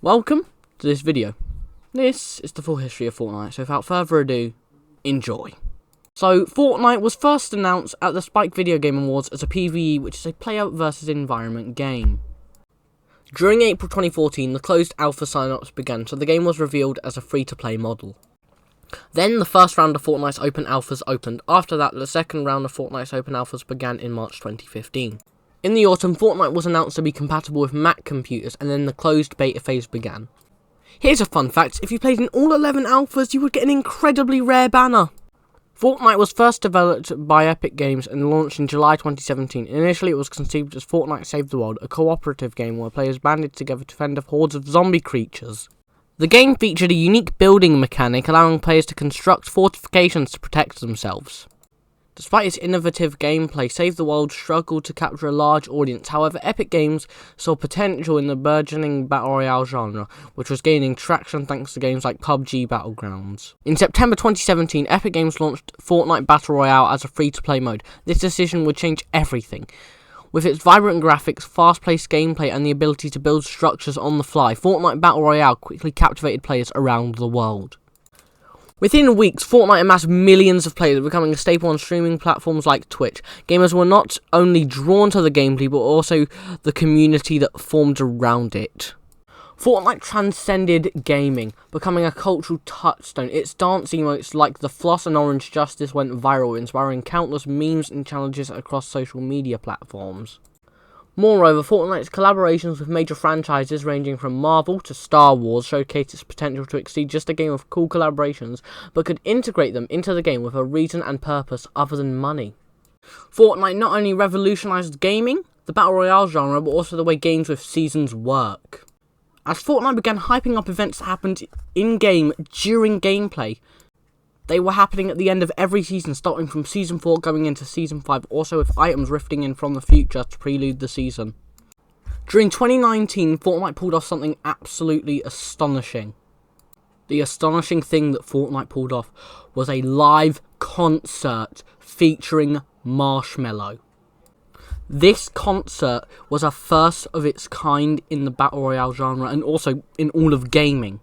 Welcome to this video. This is the full history of Fortnite, so without further ado, enjoy. So, Fortnite was first announced at the Spike Video Game Awards as a PvE, which is a player versus environment game. During April 2014, the closed alpha sign-ups began, so the game was revealed as a free-to-play model. Then, the first round of Fortnite's open alphas opened. After that, the second round of Fortnite's open alphas began in March 2015. In the autumn, Fortnite was announced to be compatible with Mac computers, and then the closed beta phase began. Here's a fun fact: if you played in all 11 alphas, you would get an incredibly rare banner. Fortnite was first developed by Epic Games and launched in July 2017. Initially, it was conceived as Fortnite Save the World, a cooperative game where players banded together to fend off hordes of zombie creatures. The game featured a unique building mechanic, allowing players to construct fortifications to protect themselves. Despite its innovative gameplay, Save the World struggled to capture a large audience. However, Epic Games saw potential in the burgeoning Battle Royale genre, which was gaining traction thanks to games like PUBG Battlegrounds. In September 2017, Epic Games launched Fortnite Battle Royale as a free-to-play mode. This decision would change everything. With its vibrant graphics, fast-paced gameplay, and the ability to build structures on the fly, Fortnite Battle Royale quickly captivated players around the world. Within weeks, Fortnite amassed millions of players, becoming a staple on streaming platforms like Twitch. Gamers were not only drawn to the gameplay, but also the community that formed around it. Fortnite transcended gaming, becoming a cultural touchstone. Its dance emotes like the Floss and Orange Justice went viral, inspiring countless memes and challenges across social media platforms. Moreover, Fortnite's collaborations with major franchises ranging from Marvel to Star Wars showcased its potential to exceed just a game of cool collaborations, but could integrate them into the game with a reason and purpose other than money. Fortnite not only revolutionized gaming, the Battle Royale genre, but also the way games with seasons work. As Fortnite began hyping up events that happened in-game during gameplay, they were happening at the end of every season, starting from Season 4 going into Season 5, also with items rifting in from the future to prelude the season. During 2019, Fortnite pulled off something absolutely astonishing. The astonishing thing that Fortnite pulled off was a live concert featuring Marshmello. This concert was a first of its kind in the Battle Royale genre and also in all of gaming.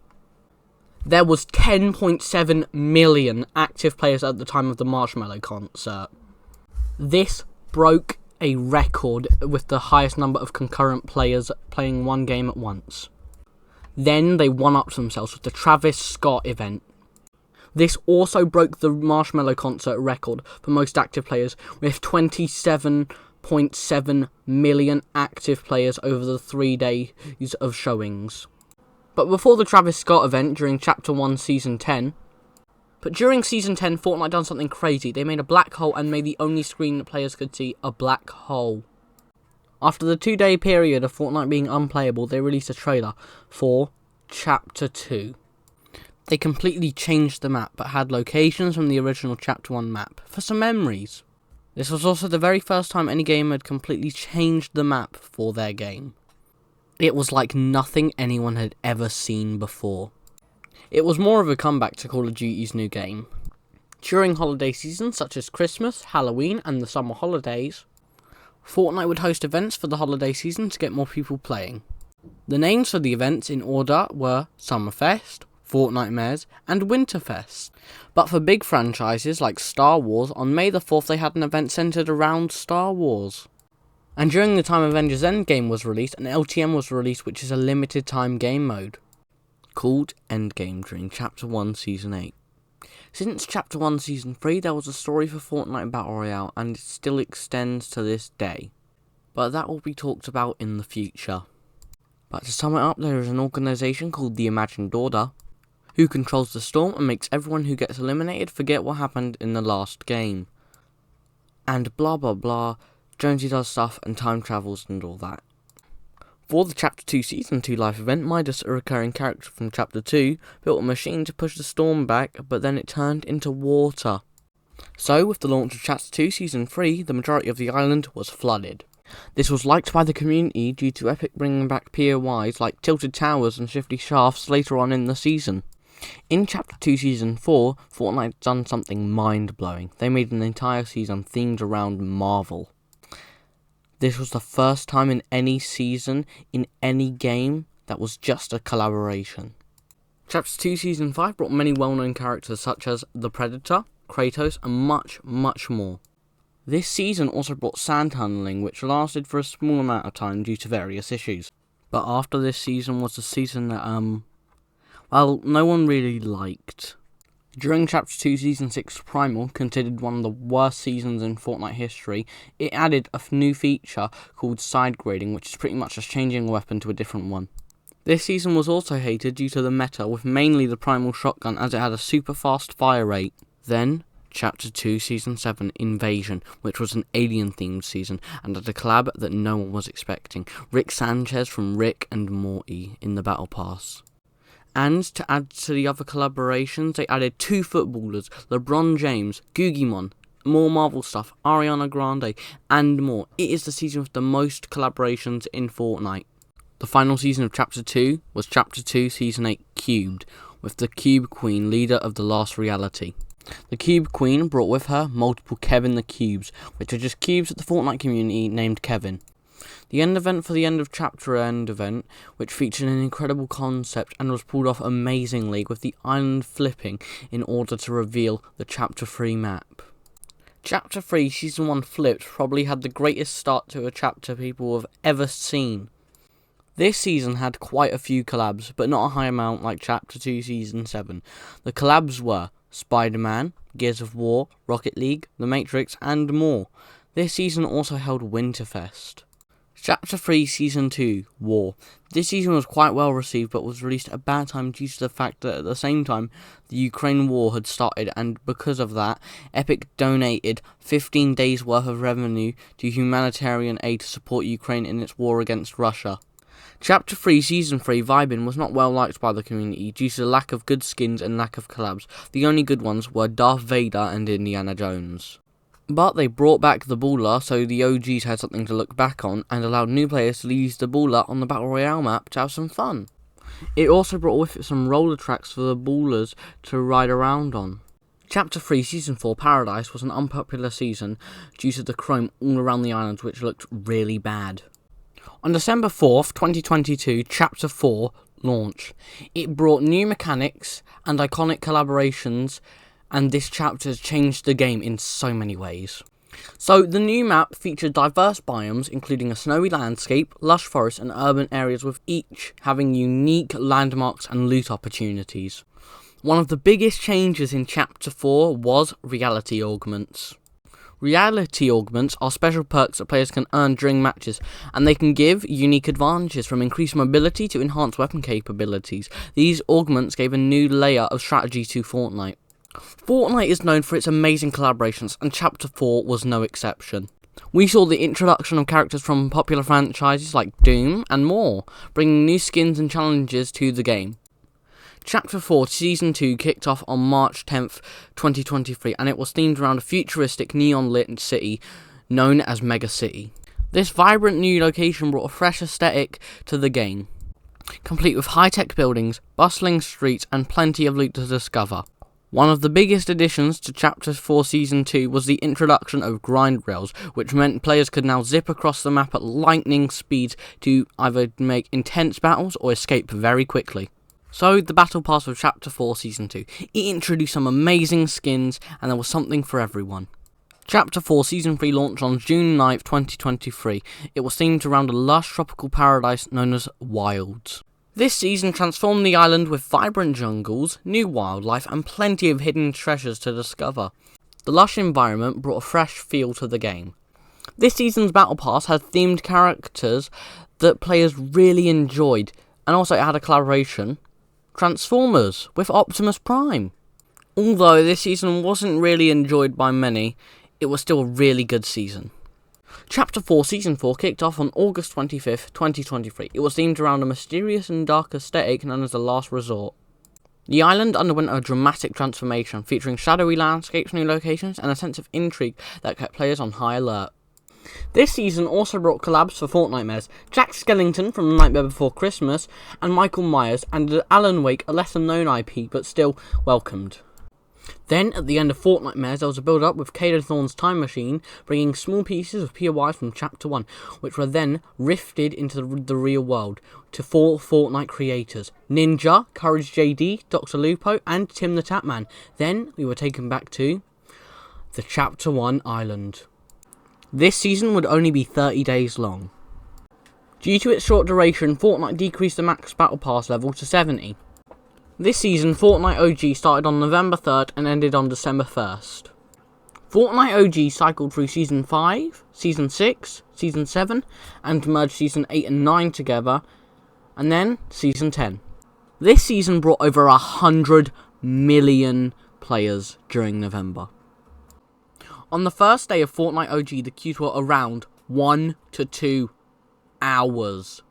There was 10.7 million active players at the time of the Marshmello concert. This broke a record with the highest number of concurrent players playing one game at once. Then they one-upped themselves with the Travis Scott event. This also broke the Marshmello concert record for most active players, with 27.7 million active players over the 3 days of showings. But before the Travis Scott event during Chapter 1 Season 10, during Season 10, Fortnite done something crazy. They made a black hole and made the only screen that players could see a black hole. After the 2-day period of Fortnite being unplayable, they released a trailer for Chapter 2. They completely changed the map, but had locations from the original Chapter 1 map for some memories. This was also the very first time any game had completely changed the map for their game. It was like nothing anyone had ever seen before. It was more of a comeback to Call of Duty's new game. During holiday seasons such as Christmas, Halloween, and the summer holidays, Fortnite would host events for the holiday season to get more people playing. The names for the events in order were Summerfest, Fortnitemares, and Winterfest. But for big franchises like Star Wars, on May the 4th they had an event centered around Star Wars. And during the time Avengers Endgame was released, an LTM was released, which is a limited time game mode, called Endgame during Chapter 1 Season 8. Since Chapter 1 Season 3, there was a story for Fortnite Battle Royale, and it still extends to this day. But that will be talked about in the future. But to sum it up, there is an organisation called the Imagined Order, who controls the storm and makes everyone who gets eliminated forget what happened in the last game. And blah blah blah, Jonesy does stuff and time travels and all that. For the Chapter 2 Season 2 live event, Midas, a recurring character from Chapter 2, built a machine to push the storm back, but then it turned into water. So, with the launch of Chapter 2 Season 3, the majority of the island was flooded. This was liked by the community due to Epic bringing back POIs like tilted towers and shifty shafts later on in the season. In Chapter 2 Season 4, Fortnite done something mind-blowing. They made an entire season themed around Marvel. This was the first time in any season, in any game, that was just a collaboration. Chapter 2 Season 5 brought many well-known characters such as the Predator, Kratos, and much, much more. This season also brought sand tunneling, which lasted for a small amount of time due to various issues. But after this season was the season that, no one really liked. During Chapter 2 Season 6 Primal, considered one of the worst seasons in Fortnite history, it added a new feature called side grading, which is pretty much just changing a weapon to a different one. This season was also hated due to the meta, with mainly the Primal shotgun as it had a super fast fire rate. Then, Chapter 2 Season 7 Invasion, which was an alien-themed season, and had a collab that no one was expecting. Rick Sanchez from Rick and Morty in the Battle Pass. And to add to the other collaborations, they added 2 footballers, LeBron James, Googimon, more Marvel stuff, Ariana Grande, and more. It is the season with the most collaborations in Fortnite. The final season of Chapter 2 was Chapter 2 Season 8 Cubed, with the Cube Queen, leader of the last reality. The Cube Queen brought with her multiple Kevin the Cubes, which are just cubes that the Fortnite community named Kevin. The end event for the end of chapter end event, which featured an incredible concept and was pulled off amazingly with the island flipping in order to reveal the Chapter 3 map. Chapter 3 Season 1 Flipped probably had the greatest start to a chapter people have ever seen. This season had quite a few collabs, but not a high amount like Chapter 2 Season 7. The collabs were Spider-Man, Gears of War, Rocket League, The Matrix, and more. This season also held Winterfest. Chapter 3 Season 2 War. This season was quite well received but was released at a bad time due to the fact that at the same time the Ukraine war had started, and because of that, Epic donated 15 days worth of revenue to humanitarian aid to support Ukraine in its war against Russia. Chapter 3 Season 3 Vibin was not well liked by the community due to the lack of good skins and lack of collabs. The only good ones were Darth Vader and Indiana Jones. But they brought back the Baller, so the OGs had something to look back on, and allowed new players to use the Baller on the Battle Royale map to have some fun. It also brought with it some roller tracks for the Ballers to ride around on. Chapter 3 Season 4 Paradise was an unpopular season due to the chrome all around the island, which looked really bad. On December 4th, 2022, Chapter 4 launched. It brought new mechanics and iconic collaborations, and this chapter has changed the game in so many ways. So, the new map featured diverse biomes, including a snowy landscape, lush forests, and urban areas, with each having unique landmarks and loot opportunities. One of the biggest changes in Chapter 4 was reality augments. Reality augments are special perks that players can earn during matches, and they can give unique advantages from increased mobility to enhanced weapon capabilities. These augments gave a new layer of strategy to Fortnite. Fortnite is known for its amazing collaborations, and Chapter 4 was no exception. We saw the introduction of characters from popular franchises like Doom and more, bringing new skins and challenges to the game. Chapter 4 Season 2 kicked off on March 10th, 2023, and it was themed around a futuristic neon-lit city known as Mega City. This vibrant new location brought a fresh aesthetic to the game, complete with high-tech buildings, bustling streets, and plenty of loot to discover. One of the biggest additions to Chapter 4 Season 2 was the introduction of grind rails, which meant players could now zip across the map at lightning speeds to either make intense battles or escape very quickly. So, the Battle Pass of Chapter 4 Season 2. It introduced some amazing skins, and there was something for everyone. Chapter 4 Season 3 launched on June 9th, 2023. It was themed around a lush tropical paradise known as Wilds. This season transformed the island with vibrant jungles, new wildlife, and plenty of hidden treasures to discover. The lush environment brought a fresh feel to the game. This season's Battle Pass had themed characters that players really enjoyed, and also it had a collaboration, Transformers, with Optimus Prime. Although this season wasn't really enjoyed by many, it was still a really good season. Chapter 4 Season 4 kicked off on August 25th, 2023. It was themed around a mysterious and dark aesthetic known as the Last Resort. The island underwent a dramatic transformation, featuring shadowy landscapes, new locations, and a sense of intrigue that kept players on high alert. This season also brought collabs for Fortnite Mez, Jack Skellington from The Nightmare Before Christmas, and Michael Myers, and Alan Wake, a lesser known IP, but still welcomed. Then, at the end of Fortnite Mares, there was a build-up with Caden Thorne's Time Machine, bringing small pieces of POIs from Chapter 1, which were then rifted into the real world to 4 Fortnite creators: Ninja, Courage JD, Dr. Lupo, and Tim the Tapman. Then, we were taken back to the Chapter 1 island. This season would only be 30 days long. Due to its short duration, Fortnite decreased the max Battle Pass level to 70. This season, Fortnite OG started on November 3rd and ended on December 1st. Fortnite OG cycled through Season 5, Season 6, Season 7, and merged Season 8 and 9 together, and then Season 10. This season brought over 100 million players during November. On the first day of Fortnite OG, the queues were around 1 to 2 hours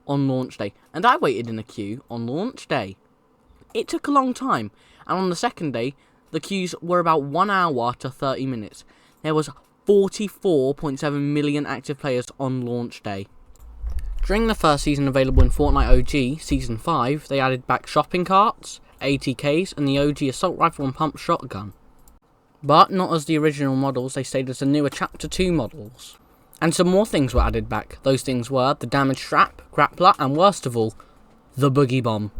on launch day, and I waited in a queue on launch day. It took a long time, and on the second day, the queues were about 1 hour to 30 minutes. There was 44.7 million active players on launch day. During the first season available in Fortnite OG, Season 5, they added back shopping carts, ATKs, and the OG assault rifle and pump shotgun. But not as the original models, they stayed as the newer Chapter 2 models. And some more things were added back. Those things were the damage trap, grappler, and worst of all, the boogie bomb.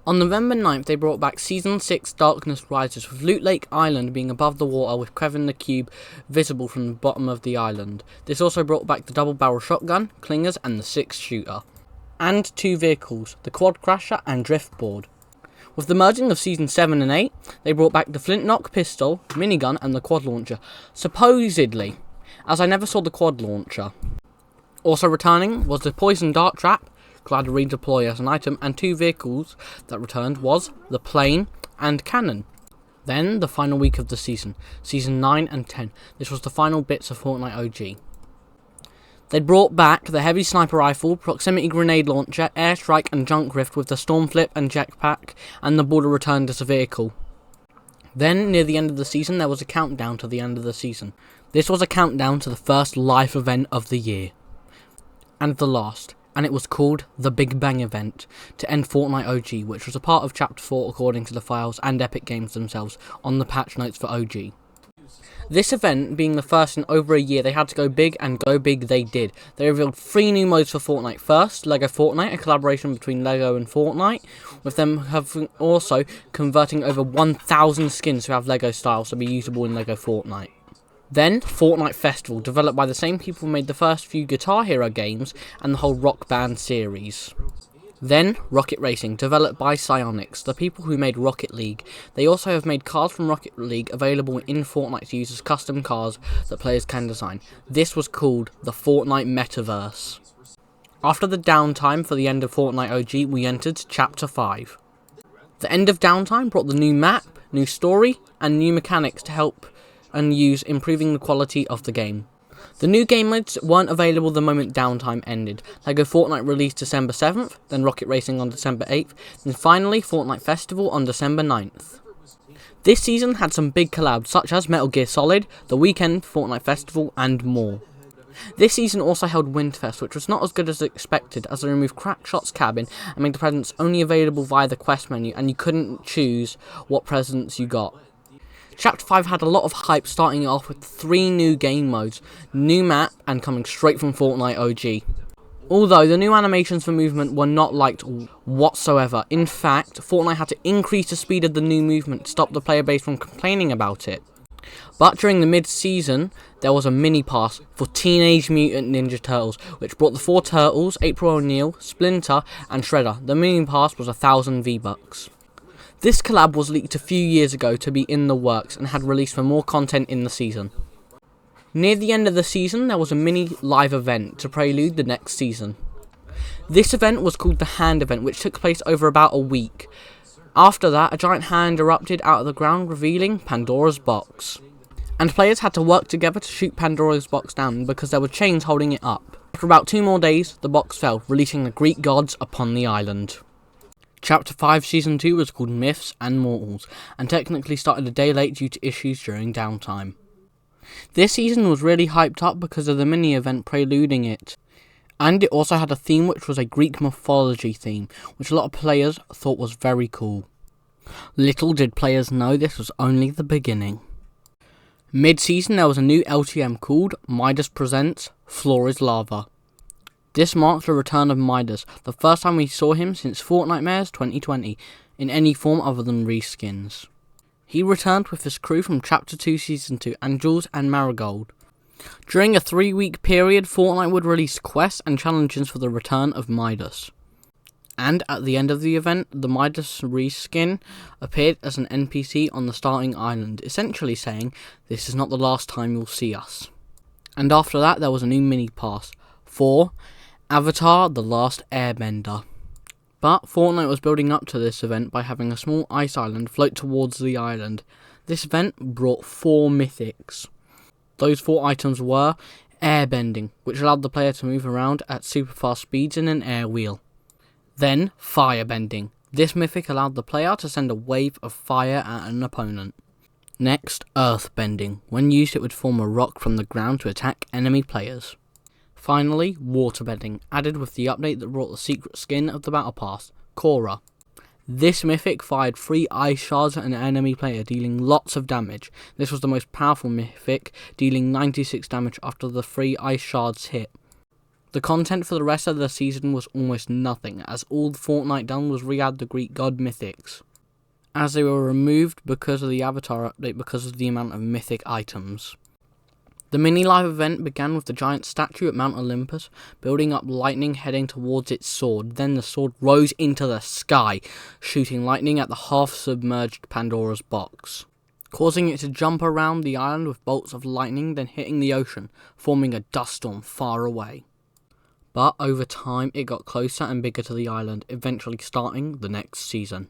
On November 9th, they brought back Season 6 Darkness Rises, with Loot Lake Island being above the water with Kevin the Cube visible from the bottom of the island. This also brought back the double barrel shotgun, clingers, and the 6-shooter. And 2 vehicles, the Quad Crasher and Driftboard. With the merging of Season 7 and 8, they brought back the Flintlock pistol, minigun, and the quad launcher. Supposedly, as I never saw the quad launcher. Also returning was the Poison Dart Trap, glad to redeploy as an item, and 2 vehicles that returned was the plane and cannon. Then, the final week of the season, Season 9 and 10. This was the final bits of Fortnite OG. They brought back the heavy sniper rifle, proximity grenade launcher, airstrike and junk rift with the storm flip and jetpack, and the border returned as a vehicle. Then, near the end of the season, there was a countdown to the end of the season. This was a countdown to the first live event of the year. And the last. And it was called the Big Bang event to end Fortnite OG, which was a part of Chapter 4 according to the files and Epic Games themselves on the patch notes for OG. This event being the first in over a year, they had to go big, and go big they did. They revealed 3 new modes for Fortnite. First, LEGO Fortnite, a collaboration between LEGO and Fortnite, with them having also converting over 1,000 skins to have LEGO styles to be usable in LEGO Fortnite. Then, Fortnite Festival, developed by the same people who made the first few Guitar Hero games and the whole Rock Band series. Then, Rocket Racing, developed by Psyonix, the people who made Rocket League. They also have made cars from Rocket League available in Fortnite to use as custom cars that players can design. This was called the Fortnite Metaverse. After the downtime for the end of Fortnite OG, we entered Chapter 5. The end of downtime brought the new map, new story, and new mechanics to help and use improving the quality of the game. The new game modes weren't available the moment downtime ended. LEGO Fortnite released December 7th, then Rocket Racing on December 8th, then finally Fortnite Festival on December 9th. This season had some big collabs such as Metal Gear Solid, The Weeknd, Fortnite Festival, and more. This season also held Winterfest, which was not as good as expected, as they removed Crackshot's cabin and made the presents only available via the quest menu, and you couldn't choose what presents you got. Chapter 5 had a lot of hype, starting off with 3 new game modes, new map, and coming straight from Fortnite OG. Although the new animations for movement were not liked whatsoever. In fact, Fortnite had to increase the speed of the new movement to stop the player base from complaining about it. But during the mid-season, there was a mini-pass for Teenage Mutant Ninja Turtles, which brought the 4 Turtles, April O'Neil, Splinter, and Shredder. The mini-pass was 1,000 V-Bucks. This collab was leaked a few years ago to be in the works and had released for more content in the season. Near the end of the season, there was a mini live event to prelude the next season. This event was called the Hand Event, which took place over about a week. After that, a giant hand erupted out of the ground, revealing Pandora's box. And players had to work together to shoot Pandora's box down because there were chains holding it up. After about 2 more days, the box fell, releasing the Greek gods upon the island. Chapter 5 Season 2 was called Myths and Mortals, and technically started a day late due to issues during downtime. This season was really hyped up because of the mini-event preluding it, and it also had a theme which was a Greek mythology theme, which a lot of players thought was very cool. Little did players know this was only the beginning. Mid-season there was a new LTM called Midas Presents Floor is Lava. This marked the return of Midas, the first time we saw him since Fortnite 2020, in any form other than reskins. He returned with his crew from Chapter 2 Season 2, Angels and Marigold. During a 3-week period, Fortnite would release quests and challenges for the return of Midas. And at the end of the event, the Midas reskin appeared as an NPC on the starting island, essentially saying, "This is not the last time you'll see us." And after that, there was a new mini-pass for Avatar: The Last Airbender. But Fortnite was building up to this event by having a small ice island float towards the island. This event brought 4 mythics. Those 4 items were airbending, which allowed the player to move around at super fast speeds in an air wheel. Then firebending. This mythic allowed the player to send a wave of fire at an opponent. Next, earthbending. When used, it would form a rock from the ground to attack enemy players. Finally, waterbending, added with the update that brought the secret skin of the Battle Pass, Korra. This mythic fired 3 ice shards at an enemy player, dealing lots of damage. This was the most powerful mythic, dealing 96 damage after the 3 ice shards hit. The content for the rest of the season was almost nothing, as all Fortnite done was re-add the Greek god mythics, as they were removed because of the Avatar update because of the amount of mythic items. The mini-live event began with the giant statue at Mount Olympus, building up lightning heading towards its sword. Then the sword rose into the sky, shooting lightning at the half-submerged Pandora's box, causing it to jump around the island with bolts of lightning, then hitting the ocean, forming a dust storm far away. But over time, it got closer and bigger to the island, eventually starting the next season.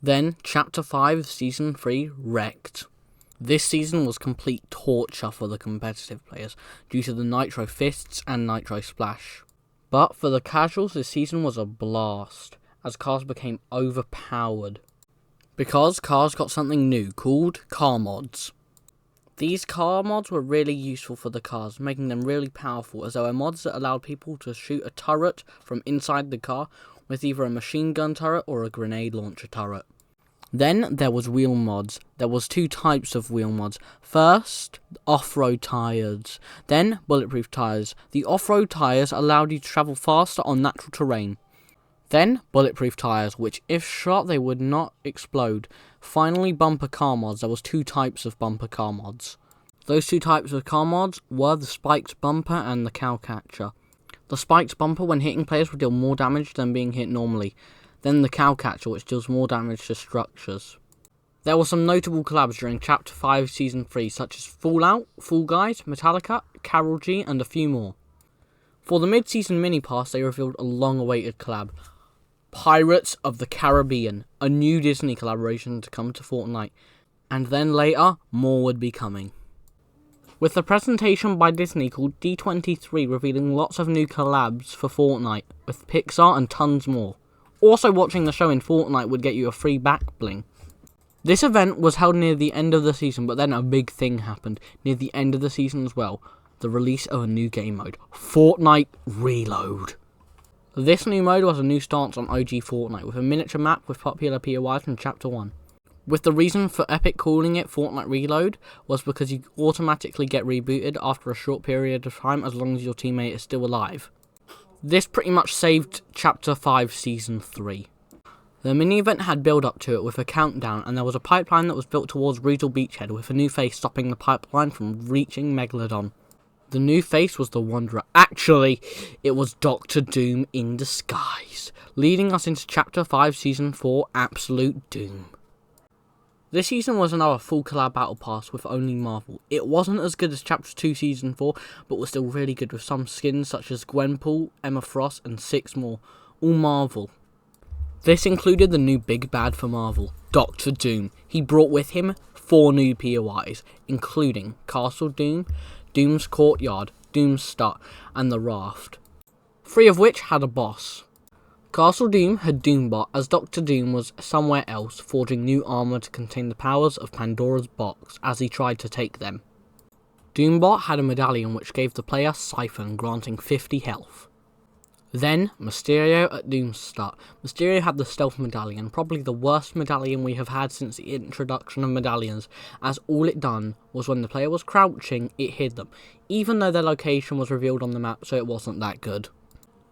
Then, Chapter 5 of Season 3 wrecked. This season was complete torture for the competitive players, due to the Nitro Fists and Nitro Splash. But for the casuals, this season was a blast, as cars became overpowered. Because cars got something new, called car mods. These car mods were really useful for the cars, making them really powerful, as there were mods that allowed people to shoot a turret from inside the car with either a machine gun turret or a grenade launcher turret. Then there was wheel mods. There was 2 types of wheel mods. First, off-road tyres, then bulletproof tyres. The off-road tyres allowed you to travel faster on natural terrain. Then bulletproof tyres, which if shot they would not explode. Finally, bumper car mods. There was 2 types of bumper car mods. Those 2 types of car mods were the spiked bumper and the cowcatcher. The spiked bumper, when hitting players, would deal more damage than being hit normally. Then the cowcatcher, which deals more damage to structures. There were some notable collabs during Chapter 5 Season 3, such as Fallout, Fall Guys, Metallica, Karol G, and a few more. For the mid-season mini-pass, they revealed a long-awaited collab. Pirates of the Caribbean, a new Disney collaboration to come to Fortnite. And then later, more would be coming. With the presentation by Disney called D23 revealing lots of new collabs for Fortnite, with Pixar and tons more. Also, watching the show in Fortnite would get you a free back bling. This event was held near the end of the season, but then a big thing happened near the end of the season as well. The release of a new game mode, Fortnite Reload. This new mode was a new stance on OG Fortnite, with a miniature map with popular POIs from Chapter 1. With the reason for Epic calling it Fortnite Reload was because you automatically get rebooted after a short period of time as long as your teammate is still alive. This pretty much saved Chapter 5 Season 3. The mini-event had build-up to it with a countdown, and there was a pipeline that was built towards Regal Beachhead with a new face stopping the pipeline from reaching Megalodon. The new face was the Wanderer. Actually, it was Dr. Doom in disguise, leading us into Chapter 5 Season 4 Absolute Doom. This season was another full collab battle pass with only Marvel. It wasn't as good as Chapter 2 Season 4, but was still really good with some skins such as Gwenpool, Emma Frost, and 6 more, all Marvel. This included the new big bad for Marvel, Dr. Doom. He brought with him 4 new POIs, including Castle Doom, Doom's Courtyard, Doom's Start, and the Raft, 3 of which had a boss. Castle Doom had Doombot, as Dr. Doom was somewhere else, forging new armour to contain the powers of Pandora's box as he tried to take them. Doombot had a medallion which gave the player Siphon, granting 50 health. Then, Mysterio at Doom's start. Mysterio had the Stealth Medallion, probably the worst medallion we have had since the introduction of medallions, as all it done was when the player was crouching, it hid them, even though their location was revealed on the map, so it wasn't that good.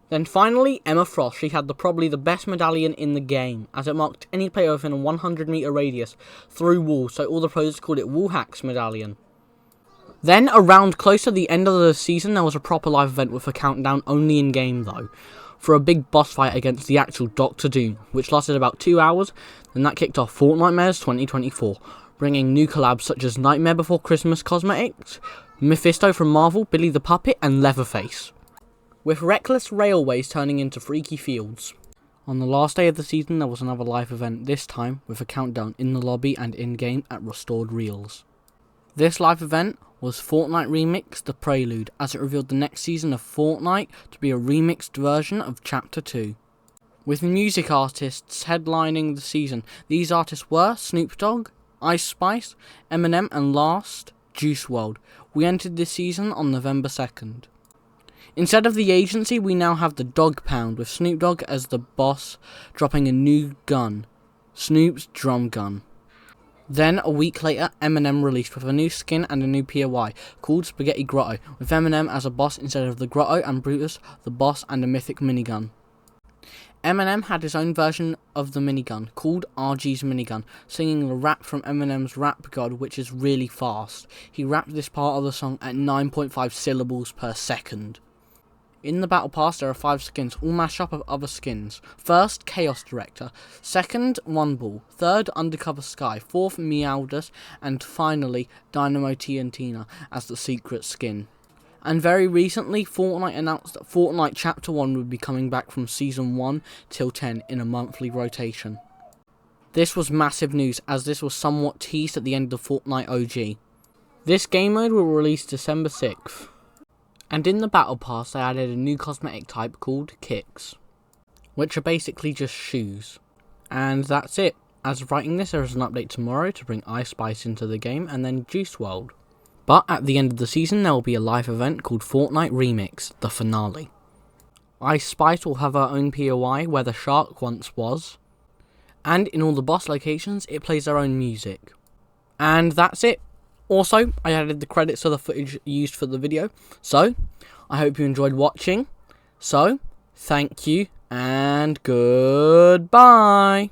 Then finally, Emma Frost. She had probably the best medallion in the game, as it marked any player within a 100 meter radius through walls, so all the pros called it Wall Hacks Medallion. Then, around close to the end of the season, there was a proper live event with a countdown only in-game though, for a big boss fight against the actual Doctor Doom, which lasted about 2 hours, and that kicked off Fortnite 2024, bringing new collabs such as Nightmare Before Christmas Cosmetics, Mephisto from Marvel, Billy the Puppet, and Leatherface, with reckless railways turning into freaky fields. On the last day of the season, there was another live event, this time with a countdown in the lobby and in-game at Restored Reels. This live event was Fortnite Remix The Prelude, as it revealed the next season of Fortnite to be a remixed version of Chapter 2. With music artists headlining the season, these artists were Snoop Dogg, Ice Spice, Eminem, and last, Juice WRLD. We entered this season on November 2nd. Instead of the agency, we now have the Dog Pound, with Snoop Dogg as the boss, dropping a new gun, Snoop's Drum Gun. Then, a week later, Eminem released with a new skin and a new POI, called Spaghetti Grotto, with Eminem as a boss instead of the Grotto and Brutus, the boss, and a mythic minigun. Eminem had his own version of the minigun, called RG's Minigun, singing the rap from Eminem's Rap God, which is really fast. He rapped this part of the song at 9.5 syllables per second. In the Battle Pass, there are 5 skins, all mashed up of other skins. First, Chaos Director. Second, One Ball. Third, Undercover Sky. Fourth, Meowdus. And finally, Dynamo TNTina as the secret skin. And very recently, Fortnite announced that Fortnite Chapter 1 would be coming back from Season 1 till 10 in a monthly rotation. This was massive news, as this was somewhat teased at the end of Fortnite OG. This game mode will release December 6th. And in the Battle Pass, they added a new cosmetic type called Kicks, which are basically just shoes. And that's it. As of writing this, there is an update tomorrow to bring Ice Spice into the game, and then Juice WRLD. But at the end of the season, there will be a live event called Fortnite Remix, the finale. Ice Spice will have her own POI where the shark once was, and in all the boss locations, it plays their own music. And that's it. Also, I added the credits to the footage used for the video, so I hope you enjoyed watching. So, thank you and goodbye.